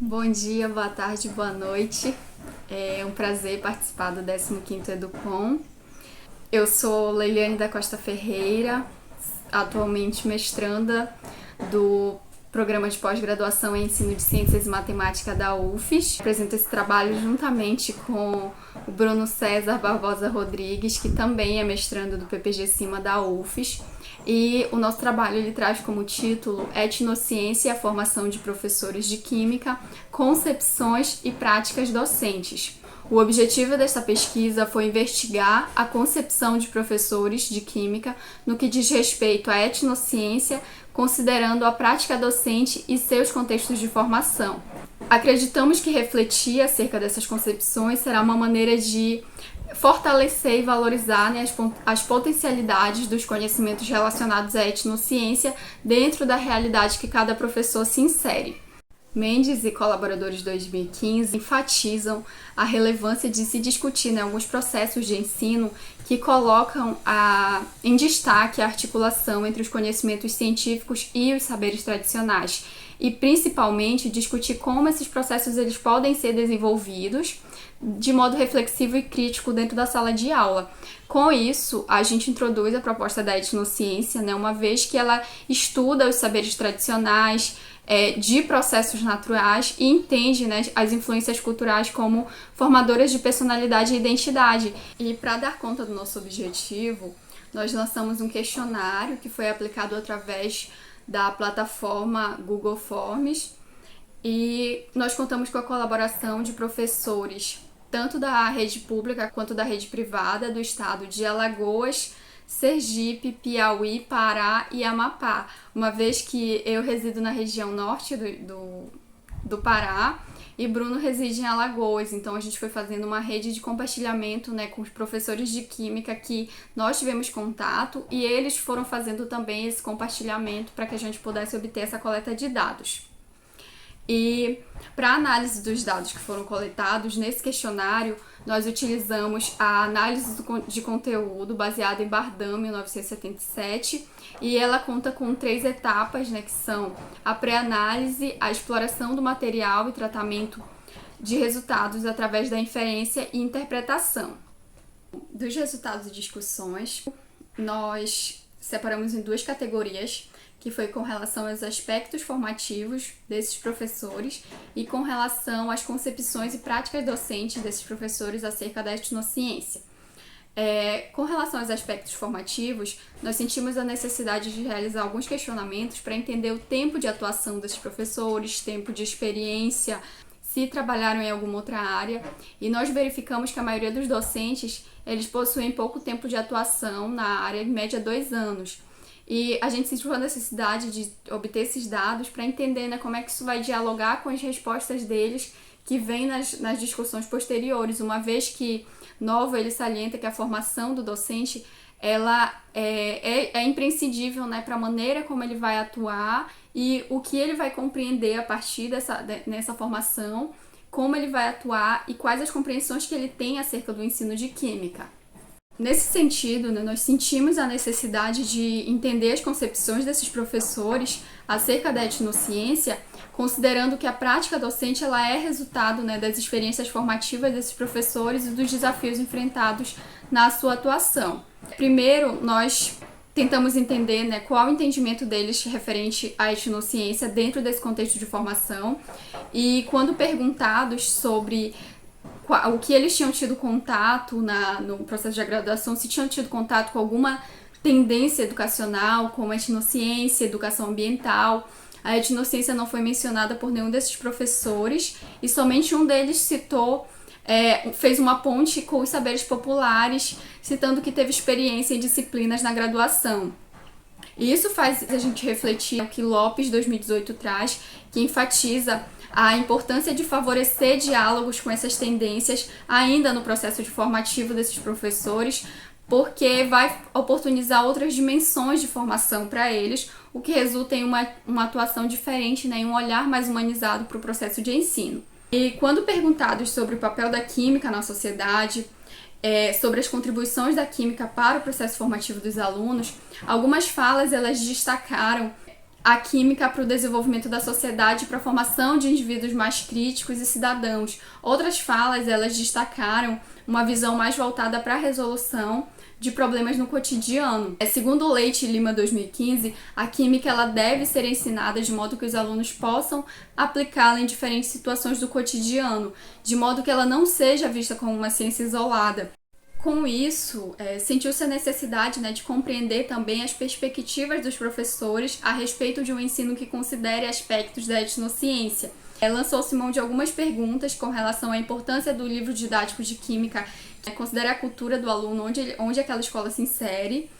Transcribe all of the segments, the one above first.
Bom dia, boa tarde, boa noite. É um prazer participar do 15º Educom. Eu sou Leiliane da Costa Ferreira, atualmente mestranda do Programa de Pós-Graduação em Ensino de Ciências e Matemática da UFES. Apresento esse trabalho juntamente com o Bruno César Barbosa Rodrigues, que também é mestrando do PPG-Cima da UFES. E o nosso trabalho ele traz como título Etnociência e a Formação de Professores de Química, Concepções e Práticas Docentes. O objetivo dessa pesquisa foi investigar a concepção de professores de química no que diz respeito à etnociência, considerando a prática docente e seus contextos de formação. Acreditamos que refletir acerca dessas concepções será uma maneira de fortalecer e valorizar, as potencialidades dos conhecimentos relacionados à etnociência dentro da realidade que cada professor se insere. Mendes e colaboradores de 2015 enfatizam a relevância de se discutir alguns processos de ensino que colocam em destaque a articulação entre os conhecimentos científicos e os saberes tradicionais e principalmente discutir como esses processos eles podem ser desenvolvidos de modo reflexivo e crítico dentro da sala de aula. Com isso, a gente introduz a proposta da etnociência, uma vez que ela estuda os saberes tradicionais, de processos naturais e entende as influências culturais como formadoras de personalidade e identidade. E para dar conta do nosso objetivo, nós lançamos um questionário que foi aplicado através da plataforma Google Forms e nós contamos com a colaboração de professores tanto da rede pública quanto da rede privada do estado de Alagoas, Sergipe, Piauí, Pará e Amapá, uma vez que eu resido na região norte do Pará e Bruno reside em Alagoas, então a gente foi fazendo uma rede de compartilhamento com os professores de química que nós tivemos contato e eles foram fazendo também esse compartilhamento para que a gente pudesse obter essa coleta de dados. E para a análise dos dados que foram coletados nesse questionário, nós utilizamos a análise de conteúdo baseada em Bardhan, 1977, e ela conta com 3 etapas, que são a pré-análise, a exploração do material e tratamento de resultados através da inferência e interpretação. Dos resultados e discussões, nós separamos em 2 categorias, que foi com relação aos aspectos formativos desses professores e com relação às concepções e práticas docentes desses professores acerca da etnociência. Com relação aos aspectos formativos, nós sentimos a necessidade de realizar alguns questionamentos para entender o tempo de atuação desses professores, tempo de experiência, se trabalharam em alguma outra área, e nós verificamos que a maioria dos docentes eles possuem pouco tempo de atuação na área, em média 2 anos. E a gente sentiu a necessidade de obter esses dados para entender como é que isso vai dialogar com as respostas deles que vêm nas discussões posteriores, uma vez que Novo ele salienta que a formação do docente ela é imprescindível para a maneira como ele vai atuar e o que ele vai compreender a partir nessa formação, como ele vai atuar e quais as compreensões que ele tem acerca do ensino de química. Nesse sentido, nós sentimos a necessidade de entender as concepções desses professores acerca da etnociência, considerando que a prática docente ela é resultado das experiências formativas desses professores e dos desafios enfrentados na sua atuação. Primeiro, nós tentamos entender qual o entendimento deles referente à etnociência dentro desse contexto de formação e quando perguntados sobre o que eles tinham tido contato no processo de graduação, se tinham tido contato com alguma tendência educacional, como a etnociência, educação ambiental. A etnociência não foi mencionada por nenhum desses professores e somente um deles fez uma ponte com os saberes populares, citando que teve experiência em disciplinas na graduação. E isso faz a gente refletir o que Lopes 2018 traz, que enfatiza a importância de favorecer diálogos com essas tendências ainda no processo de formativo desses professores, porque vai oportunizar outras dimensões de formação para eles, o que resulta em uma atuação diferente, em um olhar mais humanizado para o processo de ensino. E quando perguntados sobre o papel da química na sociedade, sobre as contribuições da química para o processo formativo dos alunos, algumas falas elas destacaram a química para o desenvolvimento da sociedade e para a formação de indivíduos mais críticos e cidadãos. Outras falas, elas destacaram uma visão mais voltada para a resolução de problemas no cotidiano. Segundo Leite e Lima 2015, a química ela deve ser ensinada de modo que os alunos possam aplicá-la em diferentes situações do cotidiano, de modo que ela não seja vista como uma ciência isolada. Com isso, sentiu-se a necessidade, de compreender também as perspectivas dos professores a respeito de um ensino que considere aspectos da etnociência. Lançou-se mão de algumas perguntas com relação à importância do livro didático de química, que considera a cultura do aluno, onde aquela escola se insere,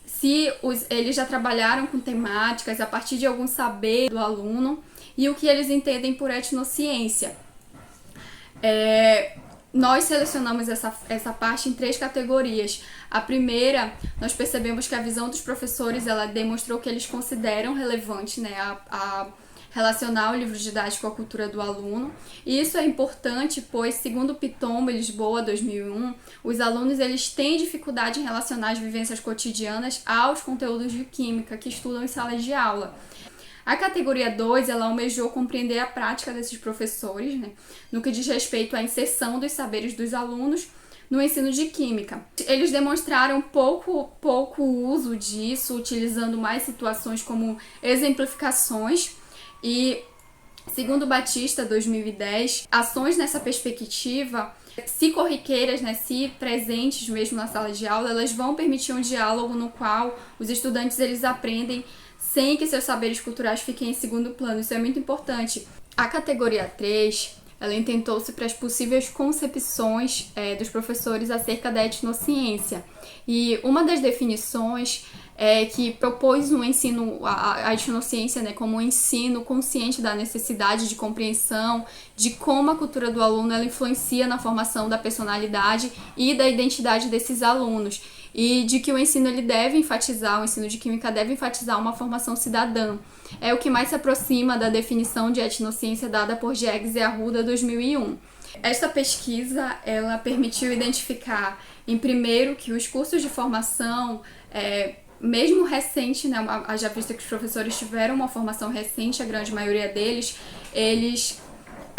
se eles já trabalharam com temáticas a partir de algum saber do aluno e o que eles entendem por etnociência. Nós selecionamos essa parte em 3 categorias. A primeira, nós percebemos que a visão dos professores ela demonstrou que eles consideram relevante a relacionar o livro didático à cultura do aluno. E isso é importante, pois, segundo o Pitombo Lisboa 2001, os alunos eles têm dificuldade em relacionar as vivências cotidianas aos conteúdos de química que estudam em salas de aula. A categoria 2, ela almejou compreender a prática desses professores, no que diz respeito à inserção dos saberes dos alunos no ensino de química. Eles demonstraram pouco uso disso, utilizando mais situações como exemplificações e, segundo Batista, 2010, ações nessa perspectiva, se corriqueiras, se presentes mesmo na sala de aula, elas vão permitir um diálogo no qual os estudantes eles aprendem sem que seus saberes culturais fiquem em segundo plano. Isso é muito importante. A categoria 3, ela intentou-se para as possíveis concepções dos professores acerca da etnociência. E uma das definições que propôs um ensino, a etnociência como um ensino consciente da necessidade de compreensão de como a cultura do aluno ela influencia na formação da personalidade e da identidade desses alunos. E de que o ensino o ensino de química deve enfatizar uma formação cidadã. É o que mais se aproxima da definição de etnociência dada por Jeggs e Arruda 2001. Esta pesquisa ela permitiu identificar, em primeiro, que os cursos de formação, mesmo recente, já visto que os professores tiveram uma formação recente, a grande maioria deles, eles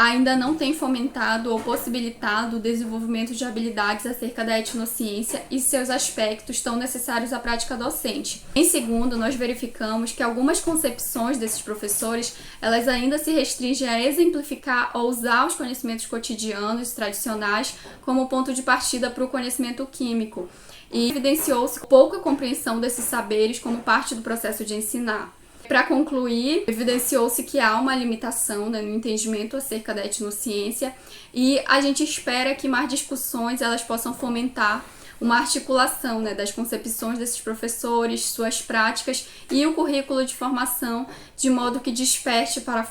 ainda não têm fomentado ou possibilitado o desenvolvimento de habilidades acerca da etnociência e seus aspectos tão necessários à prática docente. Em segundo, nós verificamos que algumas concepções desses professores, elas ainda se restringem a exemplificar ou usar os conhecimentos cotidianos tradicionais como ponto de partida para o conhecimento químico. E evidenciou-se pouca compreensão desses saberes como parte do processo de ensinar. Para concluir, evidenciou-se que há uma limitação no entendimento acerca da etnociência e a gente espera que mais discussões elas possam fomentar uma articulação das concepções desses professores, suas práticas e o currículo de formação, de modo que desperte para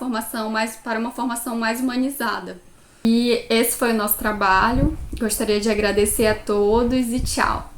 uma formação mais humanizada. E esse foi o nosso trabalho. Gostaria de agradecer a todos e tchau!